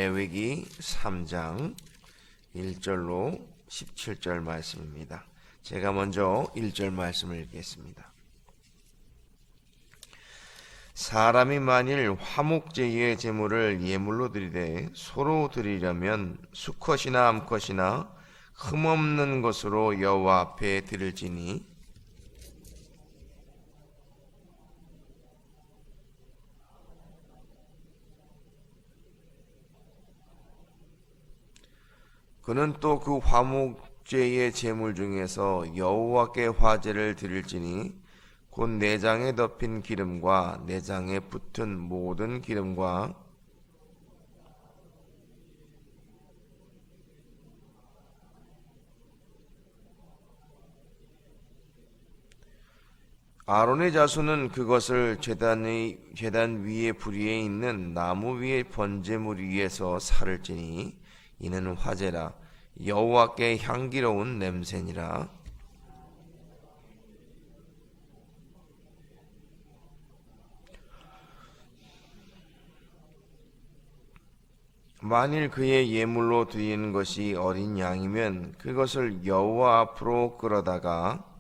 레위기 3장 1절로 17절 말씀입니다. 제가 먼저 1절 말씀을 읽겠습니다. 사람이 만일 화목제의 제물을 예물로 드리되 소로 드리려면 수컷이나 암컷이나 흠없는 것으로 여호와 앞에 드릴지니 그는 또 그 화목제의 제물 중에서 여호와께 화제를 드릴지니 곧 내장에 덮인 기름과 내장에 붙은 모든 기름과 아론의 자손은 그것을 제단 위에 불위에 있는 나무 위에 번제물 위에서 살을지니 이는 화제라 여호와께 향기로운 냄새니라. 만일 그의 예물로 드리는 것이 어린 양이면 그것을 여호와 앞으로 끌어다가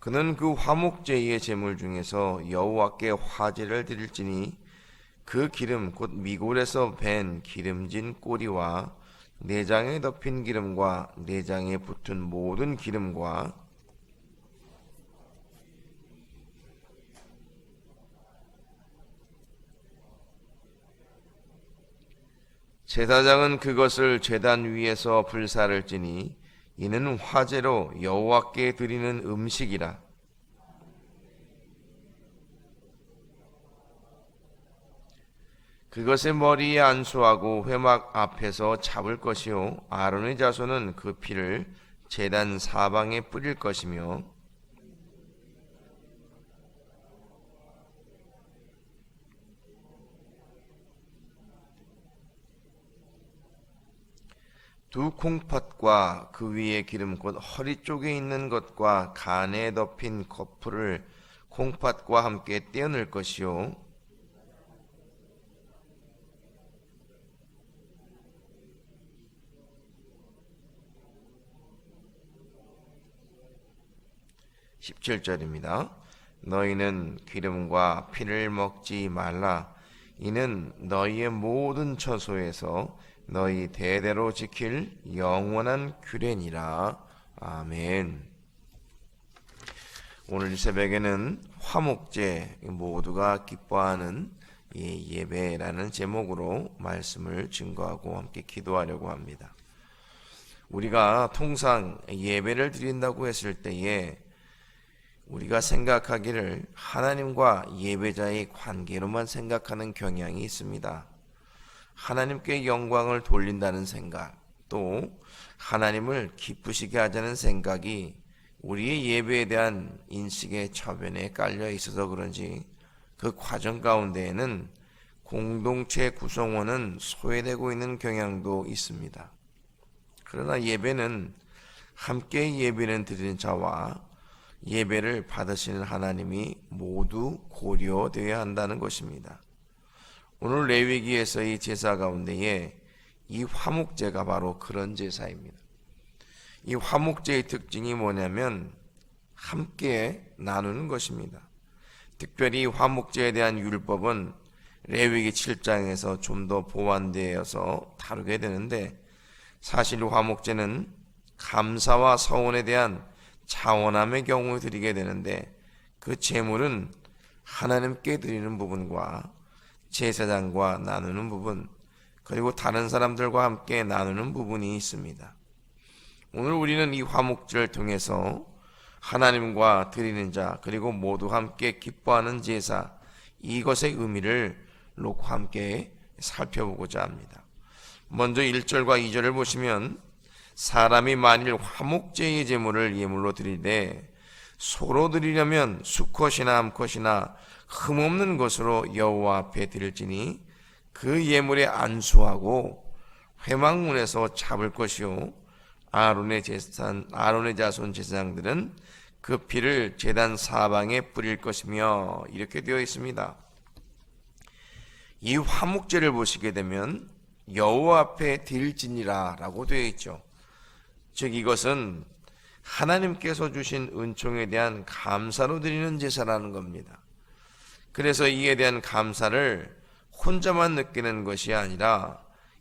그는 그 화목제의 제물 중에서 여호와께 화제를 드릴지니 그 기름 곧 미골에서 밴 기름진 꼬리와 내장에 덮인 기름과 내장에 붙은 모든 기름과 제사장은 그것을 제단 위에서 불사를지니 이는 화제로 여호와께 드리는 음식이라. 그것의 머리에 안수하고 회막 앞에서 잡을 것이요 아론의 자손은 그 피를 제단 사방에 뿌릴 것이며 두 콩팥과 그 위에 기름 곧 허리 쪽에 있는 것과 간에 덮인 거풀을 콩팥과 함께 떼어낼 것이요 17절입니다. 너희는 기름과 피를 먹지 말라. 이는 너희의 모든 처소에서 너희 대대로 지킬 영원한 규례니라. 아멘. 오늘 이 새벽에는 화목제 모두가 기뻐하는 예배라는 제목으로 말씀을 증거하고 함께 기도하려고 합니다. 우리가 통상 예배를 드린다고 했을 때에 우리가 생각하기를 하나님과 예배자의 관계로만 생각하는 경향이 있습니다. 하나님께 영광을 돌린다는 생각, 또 하나님을 기쁘시게 하자는 생각이 우리의 예배에 대한 인식의 저변에 깔려 있어서 그런지 그 과정 가운데에는 공동체 구성원은 소외되고 있는 경향도 있습니다. 그러나 예배는 함께 예배를 드리는 자와 예배를 받으시는 하나님이 모두 고려되어야 한다는 것입니다. 오늘 레위기에서의 제사 가운데에 이 화목제가 바로 그런 제사입니다. 이 화목제의 특징이 뭐냐면 함께 나누는 것입니다. 특별히 화목제에 대한 율법은 레위기 7장에서 좀 더 보완되어서 다루게 되는데 사실 화목제는 감사와 서원에 대한 차원함의 경우 드리게 되는데 그 제물은 하나님께 드리는 부분과 제사장과 나누는 부분 그리고 다른 사람들과 함께 나누는 부분이 있습니다. 오늘 우리는 이 화목제를 통해서 하나님과 드리는 자 그리고 모두 함께 기뻐하는 제사 이것의 의미를 놓고 함께 살펴보고자 합니다. 먼저 1절과 2절을 보시면 사람이 만일 화목제의 제물을 예물로 드리되 소로 드리려면 수컷이나 암컷이나 흠없는 것으로 여호와 앞에 드릴지니 그 예물에 안수하고 회막문에서 잡을 것이요 아론의 자손 제사장들은 그 피를 제단 사방에 뿌릴 것이며 이렇게 되어 있습니다. 이 화목제를 보시게 되면 여호와 앞에 드릴지니라 라고 되어 있죠. 즉 이것은 하나님께서 주신 은총에 대한 감사로 드리는 제사라는 겁니다. 그래서 이에 대한 감사를 혼자만 느끼는 것이 아니라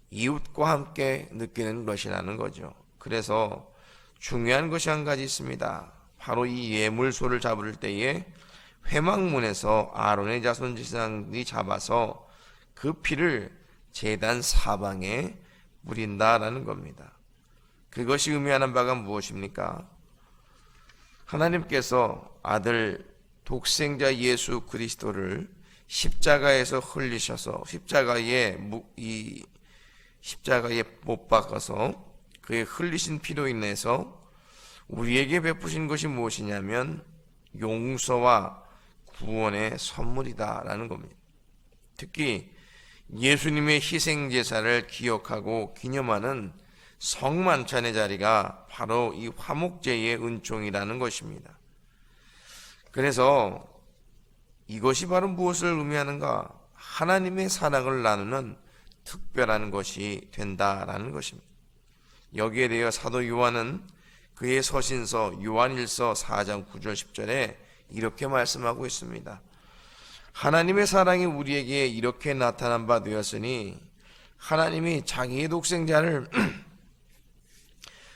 이웃과 함께 느끼는 것이라는 거죠. 그래서 중요한 것이 한 가지 있습니다. 바로 이 예물소를 잡을 때에 회막문에서 아론의 자손 제사장들이 잡아서 그 피를 제단 사방에 뿌린다라는 겁니다. 그것이 의미하는 바가 무엇입니까? 하나님께서 아들 독생자 예수 그리스도를 십자가에서 흘리셔서 십자가에 못 박아서 그의 흘리신 피로 인해서 우리에게 베푸신 것이 무엇이냐면 용서와 구원의 선물이다라는 겁니다. 특히 예수님의 희생제사를 기억하고 기념하는 성만찬의 자리가 바로 이 화목제의 은총이라는 것입니다. 그래서 이것이 바로 무엇을 의미하는가? 하나님의 사랑을 나누는 특별한 것이 된다라는 것입니다. 여기에 대해 사도 요한은 그의 서신서 요한일서 4장 9절 10절에 이렇게 말씀하고 있습니다. 하나님의 사랑이 우리에게 이렇게 나타난 바 되었으니 하나님이 자기의 독생자를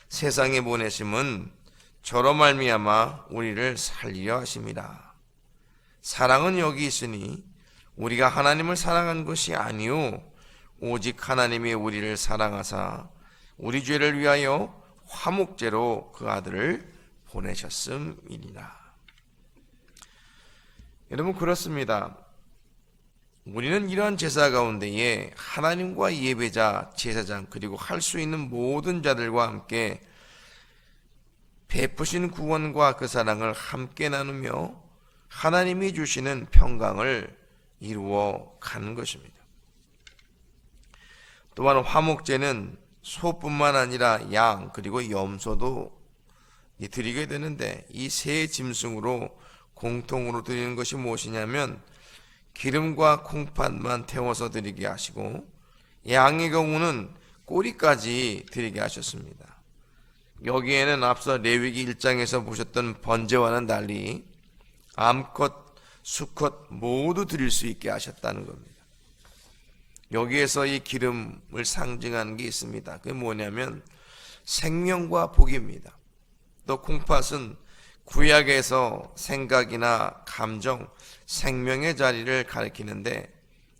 세상에 보내심은 저로 말미암아 우리를 살리려 하심이라. 사랑은 여기 있으니 우리가 하나님을 사랑한 것이 아니요 오직 하나님이 우리를 사랑하사 우리 죄를 위하여 화목제로 그 아들을 보내셨음이니라. 여러분 그렇습니다. 우리는 이러한 제사 가운데에 하나님과 예배자, 제사장 그리고 할 수 있는 모든 자들과 함께 베푸신 구원과 그 사랑을 함께 나누며 하나님이 주시는 평강을 이루어 가는 것입니다. 또한 화목제는 소뿐만 아니라 양 그리고 염소도 드리게 되는데 이 세 짐승으로 공통으로 드리는 것이 무엇이냐면 기름과 콩팥만 태워서 드리게 하시고 양의 경우는 꼬리까지 드리게 하셨습니다. 여기에는 앞서 레위기 1장에서 보셨던 번제와는 달리 암컷, 수컷 모두 드릴 수 있게 하셨다는 겁니다. 여기에서 이 기름을 상징하는 게 있습니다. 그게 뭐냐면 생명과 복입니다. 또 콩팥은 구약에서 생각이나 감정, 생명의 자리를 가리키는데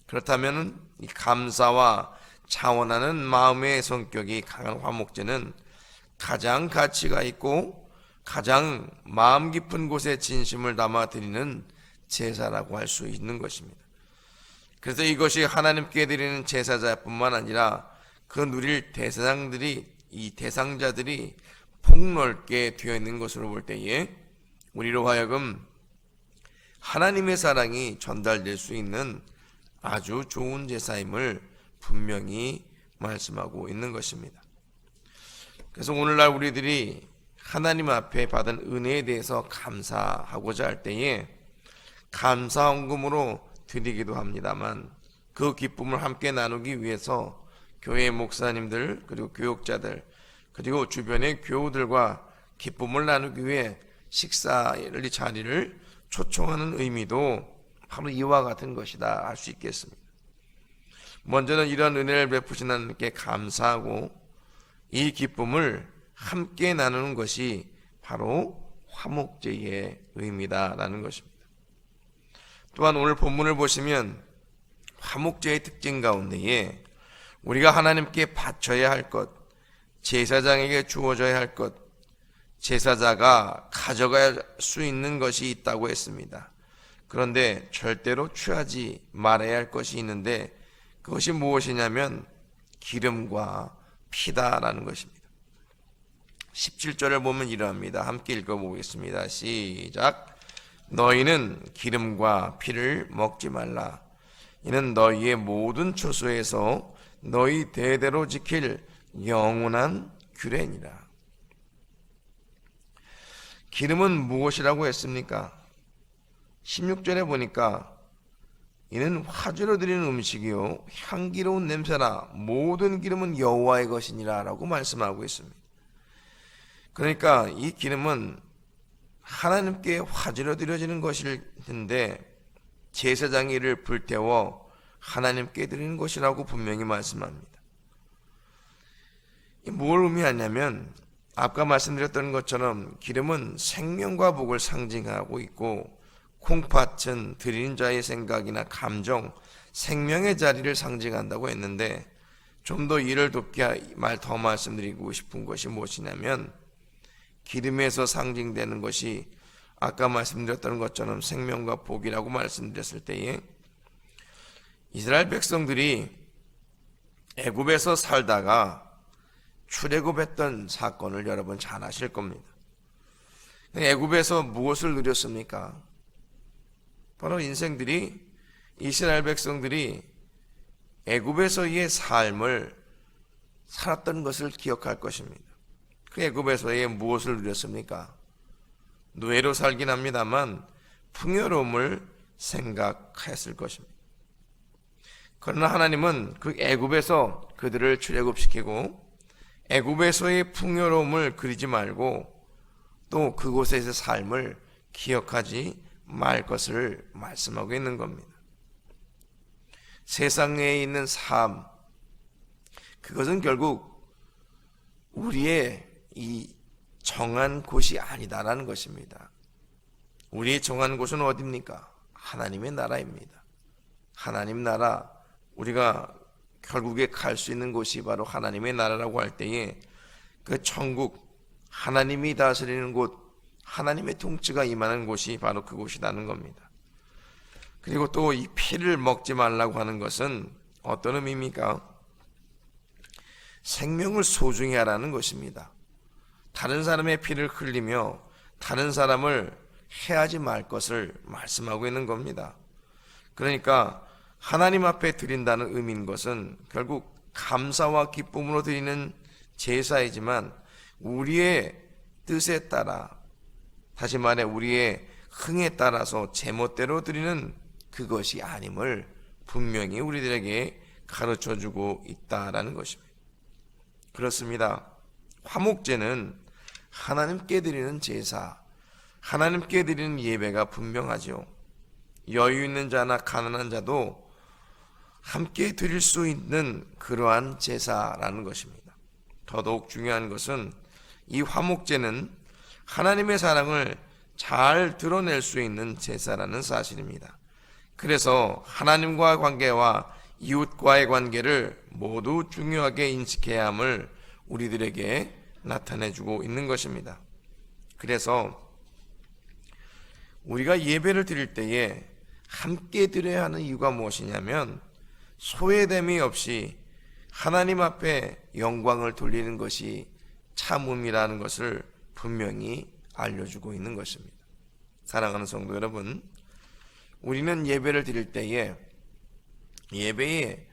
그렇다면 이 감사와 자원하는 마음의 성격이 강한 화목제는 가장 가치가 있고 가장 마음 깊은 곳에 진심을 담아 드리는 제사라고 할 수 있는 것입니다. 그래서 이것이 하나님께 드리는 제사자뿐만 아니라 그 누릴 이 대상자들이 폭넓게 되어 있는 것으로 볼 때에 우리로 하여금 하나님의 사랑이 전달될 수 있는 아주 좋은 제사임을 분명히 말씀하고 있는 것입니다. 그래서 오늘날 우리들이 하나님 앞에 받은 은혜에 대해서 감사하고자 할 때에 감사헌금으로 드리기도 합니다만 그 기쁨을 함께 나누기 위해서 교회 목사님들 그리고 교육자들 그리고 주변의 교우들과 기쁨을 나누기 위해 식사의 자리를 초청하는 의미도 바로 이와 같은 것이다 할 수 있겠습니다. 먼저는 이런 은혜를 베푸신 하나님께 감사하고 이 기쁨을 함께 나누는 것이 바로 화목제의 의미다라는 것입니다. 또한 오늘 본문을 보시면 화목제의 특징 가운데에 우리가 하나님께 바쳐야 할 것, 제사장에게 주어져야 할 것, 제사자가 가져갈 수 있는 것이 있다고 했습니다. 그런데 절대로 취하지 말아야 할 것이 있는데 그것이 무엇이냐면 기름과 피다라는 것입니다. 17절을 보면 이러합니다. 함께 읽어보겠습니다. 시작. 너희는 기름과 피를 먹지 말라. 이는 너희의 모든 초소에서 너희 대대로 지킬 영원한 규례니라. 기름은 무엇이라고 했습니까? 16절에 보니까 이는 화제로 드리는 음식이요 향기로운 냄새라 모든 기름은 여호와의 것이니라 라고 말씀하고 있습니다. 그러니까 이 기름은 하나님께 화제로 드려지는 것일 텐데 제사장이 이를 불태워 하나님께 드리는 것이라고 분명히 말씀합니다. 뭘 의미하냐면 아까 말씀드렸던 것처럼 기름은 생명과 복을 상징하고 있고 콩팥은 드리는 자의 생각이나 감정, 생명의 자리를 상징한다고 했는데 좀 더 이를 돕게 더 말씀드리고 싶은 것이 무엇이냐면 기름에서 상징되는 것이 아까 말씀드렸던 것처럼 생명과 복이라고 말씀드렸을 때에 이스라엘 백성들이 애굽에서 살다가 출애굽했던 사건을 여러분 잘 아실 겁니다. 애굽에서 무엇을 누렸습니까? 바로 이스라엘 백성들이 애굽에서의 삶을 살았던 것을 기억할 것입니다. 그 애굽에서의 무엇을 누렸습니까? 노예로 살긴 합니다만 풍요로움을 생각했을 것입니다. 그러나 하나님은 그 애굽에서 그들을 출애굽시키고 애굽에서의 풍요로움을 그리지 말고 또 그곳에서의 삶을 기억하지 말 것을 말씀하고 있는 겁니다. 세상에 있는 삶, 그것은 결국 우리의 이 정한 곳이 아니다라는 것입니다. 우리의 정한 곳은 어디입니까? 하나님의 나라입니다. 하나님 나라, 우리가 결국에 갈 수 있는 곳이 바로 하나님의 나라라고 할 때에 그 천국, 하나님이 다스리는 곳, 하나님의 통치가 임하는 곳이 바로 그곳이라는 겁니다. 그리고 또 이 피를 먹지 말라고 하는 것은 어떤 의미입니까? 생명을 소중히 하라는 것입니다. 다른 사람의 피를 흘리며 다른 사람을 해하지 말 것을 말씀하고 있는 겁니다. 그러니까 하나님 앞에 드린다는 의미인 것은 결국 감사와 기쁨으로 드리는 제사이지만 우리의 뜻에 따라, 다시 말해 우리의 흥에 따라서 제멋대로 드리는 그것이 아님을 분명히 우리들에게 가르쳐주고 있다라는 것입니다. 그렇습니다. 화목제는 하나님께 드리는 제사, 하나님께 드리는 예배가 분명하죠. 여유 있는 자나 가난한 자도 함께 드릴 수 있는 그러한 제사라는 것입니다. 더더욱 중요한 것은 이 화목제는 하나님의 사랑을 잘 드러낼 수 있는 제사라는 사실입니다. 그래서 하나님과의 관계와 이웃과의 관계를 모두 중요하게 인식해야 함을 우리들에게 나타내주고 있는 것입니다. 그래서 우리가 예배를 드릴 때에 함께 드려야 하는 이유가 무엇이냐면 소외됨이 없이 하나님 앞에 영광을 돌리는 것이 참음이라는 것을 분명히 알려주고 있는 것입니다. 사랑하는 성도 여러분, 우리는 예배를 드릴 때에 예배에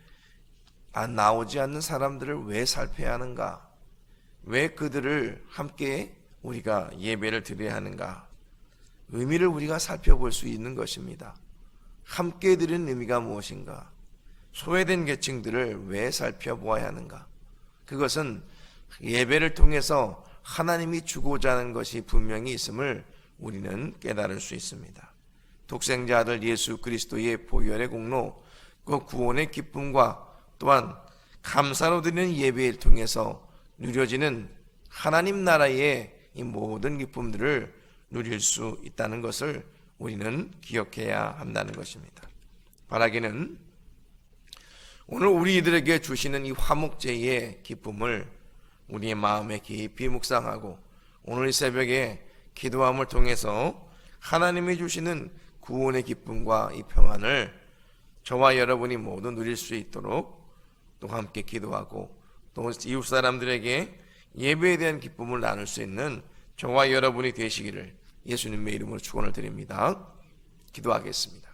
나오지 않는 사람들을 왜 살펴야 하는가? 왜 그들을 함께 우리가 예배를 드려야 하는가? 의미를 우리가 살펴볼 수 있는 것입니다. 함께 드리는 의미가 무엇인가? 소외된 계층들을 왜 살펴보아야 하는가? 그것은 예배를 통해서 하나님이 주고자 하는 것이 분명히 있음을 우리는 깨달을 수 있습니다. 독생자 아들 예수 그리스도의 보혈의 공로, 그 구원의 기쁨과 또한 감사로 드리는 예배를 통해서 누려지는 하나님 나라의 이 모든 기쁨들을 누릴 수 있다는 것을 우리는 기억해야 한다는 것입니다. 바라기는 오늘 우리들에게 주시는 이 화목제의 기쁨을 우리의 마음에 깊이 묵상하고 오늘 이 새벽에 기도함을 통해서 하나님이 주시는 구원의 기쁨과 이 평안을 저와 여러분이 모두 누릴 수 있도록 또 함께 기도하고 또 이웃 사람들에게 예배에 대한 기쁨을 나눌 수 있는 저와 여러분이 되시기를 예수님의 이름으로 축원을 드립니다. 기도하겠습니다.